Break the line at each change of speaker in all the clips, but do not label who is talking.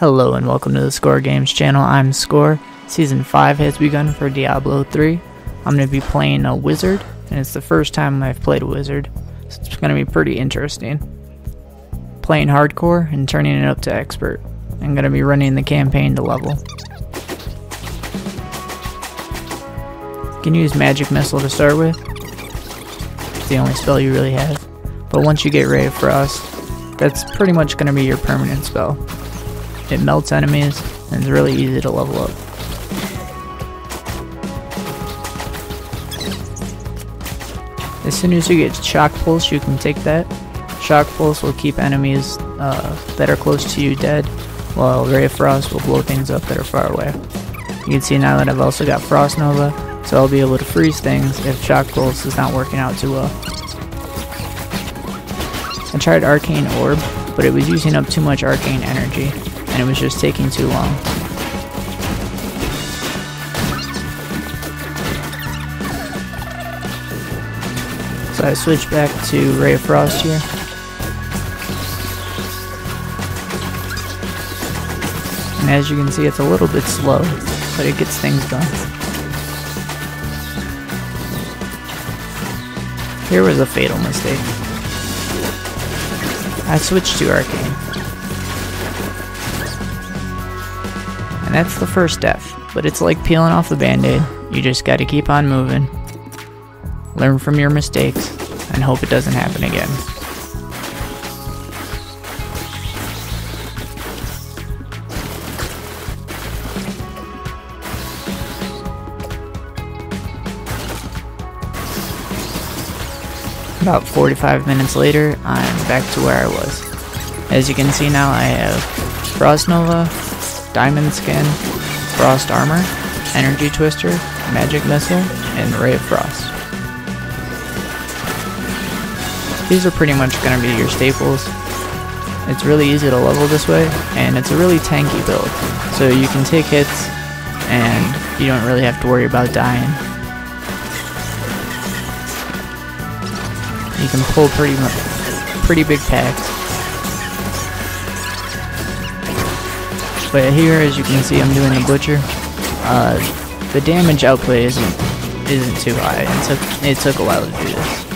Hello and welcome to the Score Games channel. I'm Score. Season 5 has begun for Diablo 3. I'm going to be playing a wizard, and it's the first time I've played a wizard, so it's going to be pretty interesting. Playing hardcore and turning it up to expert. I'm going to be running the campaign to level. You can use Magic Missile to start with. It's the only spell you really have. But once you get Ray of Frost, that's pretty much going to be your permanent spell. It melts enemies, and it's really easy to level up. As soon as you get Shock Pulse, you can take that. Shock Pulse will keep enemies that are close to you dead, while Ray of Frost will blow things up that are far away. You can see now that I've also got Frost Nova, so I'll be able to freeze things if Shock Pulse is not working out too well. I tried Arcane Orb, but it was using up too much arcane energy, and it was just taking too long. So I switched back to Ray of Frost here. And as you can see, it's a little bit slow, but it gets things done. Here was a fatal mistake. I switched to Arcane. And that's the first death, but it's like peeling off the band-aid. You just gotta keep on moving, learn from your mistakes, and hope it doesn't happen again. About 45 minutes later, I'm back to where I was. As you can see now, I have Frost Nova, Diamond Skin, Frost Armor, Energy Twister, Magic Missile, and Ray of Frost. These are pretty much going to be your staples. It's really easy to level this way, and it's a really tanky build. So you can take hits, and you don't really have to worry about dying. You can pull pretty big packs. But here, as you can see, I'm doing the Butcher. The damage output isn't too high, and it took a while to do this.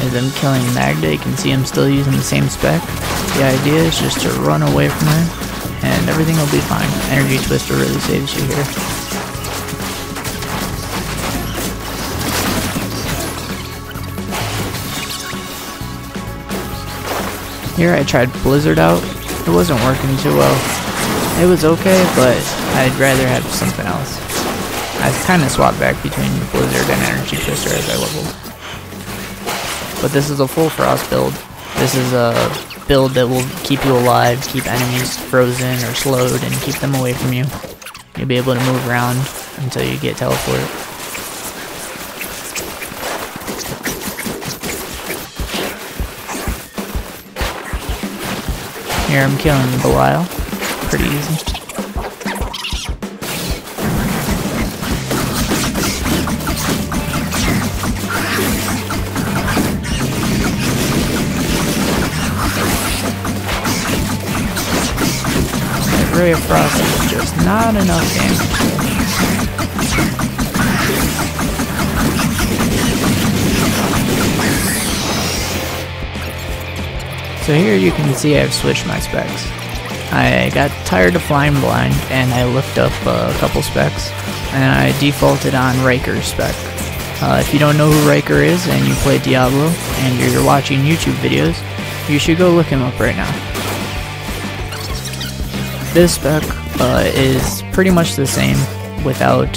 As I'm killing Magda, you can see I'm still using the same spec. The idea is just to run away from her, and everything will be fine. Energy Twister really saves you here. Here I tried Blizzard out. It wasn't working too well. It was okay, but I'd rather have something else. I kind of swapped back between Blizzard and Energy Twister as I leveled. But this is a full Frost build. This is a build that will keep you alive, keep enemies frozen or slowed, and keep them away from you. You'll be able to move around until you get teleported. Here I'm killing Belial. Pretty easy. Ray of Frost is just not enough damage. So here you can see I've switched my specs. I got tired of flying blind and I looked up a couple specs, and I defaulted on Riker's spec. If you don't know who Riker is and you play Diablo and you're watching YouTube videos, you should go look him up right now. This spec is pretty much the same without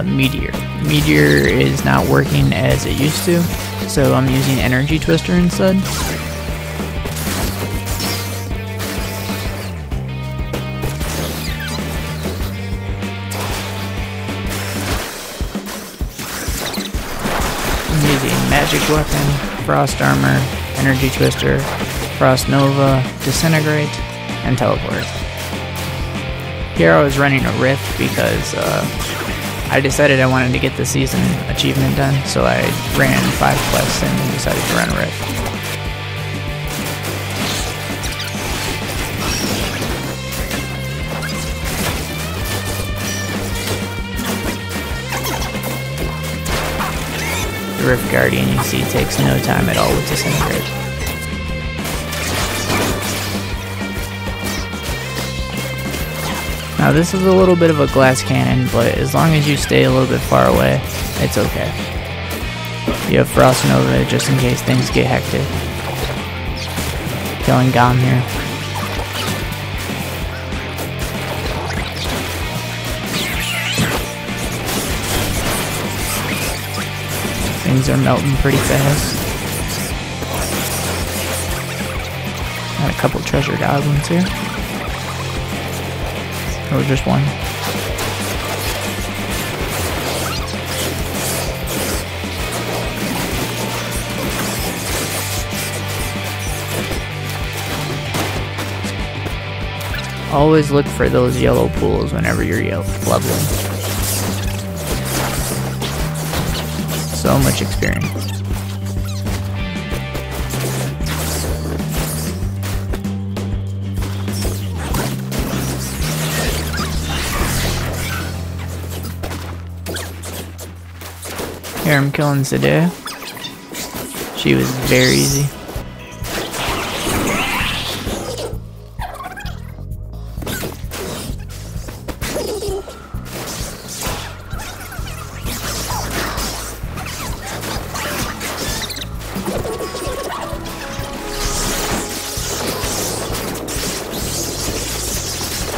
Meteor. Meteor is not working as it used to, so I'm using Energy Twister instead. Magic Weapon, Frost Armor, Energy Twister, Frost Nova, Disintegrate, and Teleport. Here I was running a Rift because I decided I wanted to get the season achievement done, so I ran 5 quests and decided to run a Rift. The Rift Guardian, you see, takes no time at all with Disintegrate. Now this is a little bit of a glass cannon, but as long as you stay a little bit far away, it's okay. You have Frost Nova just in case things get hectic. Killing Gom here. Things are melting pretty fast. Got a couple treasure goblins here. Or just one. Always look for those yellow pools whenever you're leveling. So much experience. Here I'm killing Zadea. She was very easy.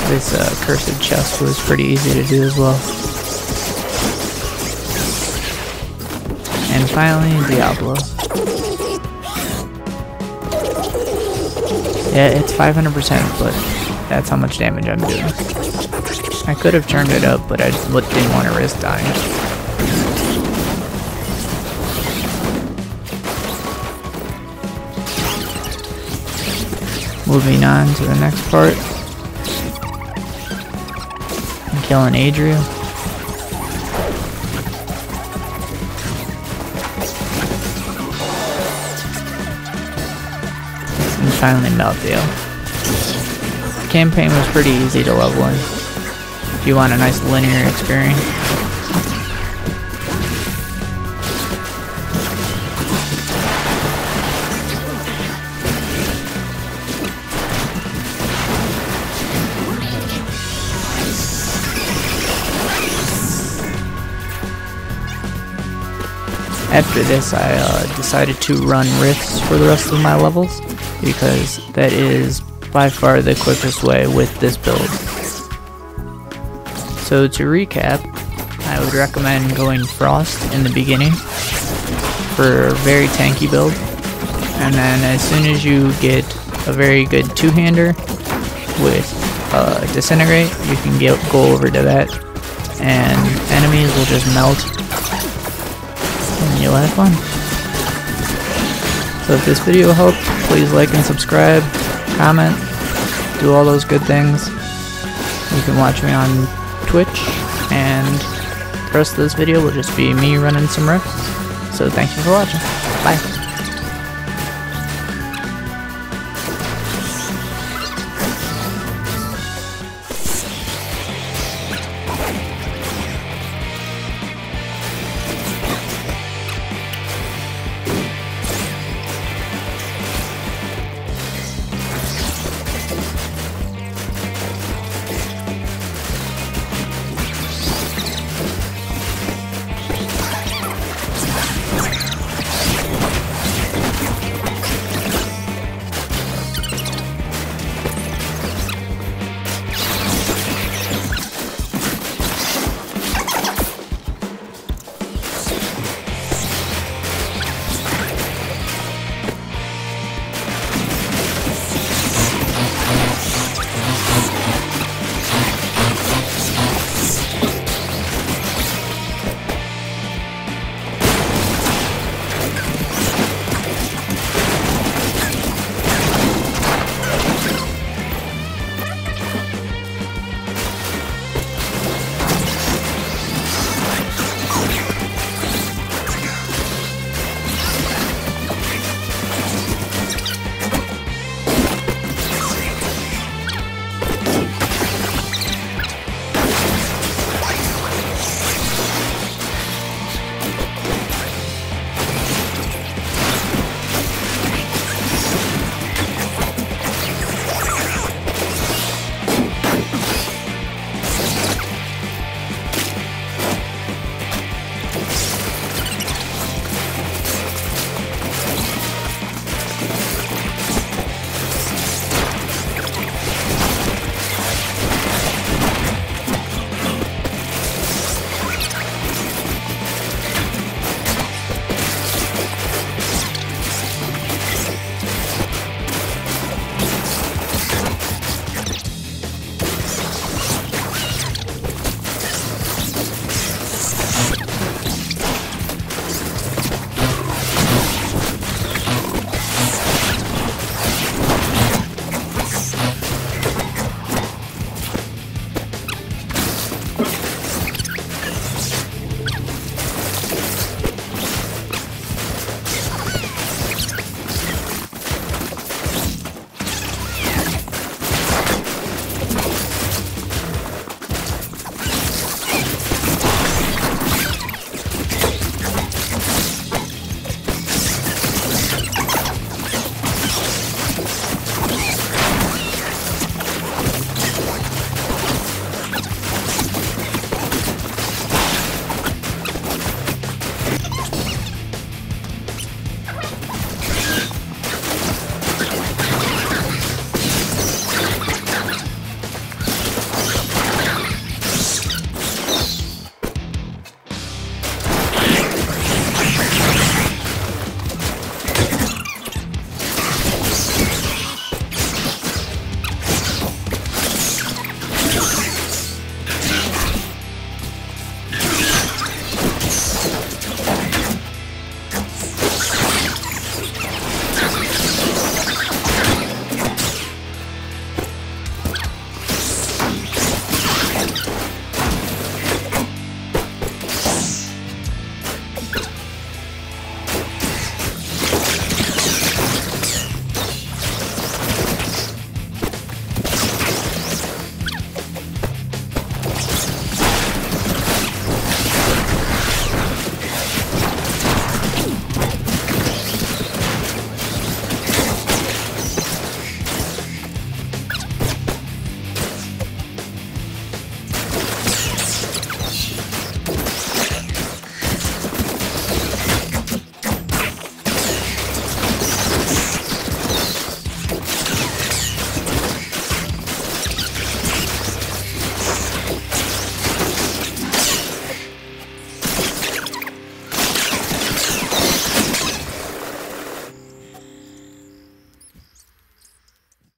This cursed chest was pretty easy to do as well. And finally, Diablo. Yeah, it's 500%, but that's how much damage I'm doing. I could have turned it up, but I didn't want to risk dying. Moving on to the next part. I'm killing Adriel. And finally Meltdale. The campaign was pretty easy to level in. If you want a nice linear experience. After this, I decided to run rifts for the rest of my levels, because that is by far the quickest way with this build. So to recap, I would recommend going Frost in the beginning for a very tanky build, and then as soon as you get a very good two-hander with Disintegrate, you can go over to that, and enemies will just melt. And you'll have fun. So if this video helped, please like and subscribe, comment, do all those good things. You can watch me on Twitch, and the rest of this video will just be me running some rifts. So thank you for watching. Bye.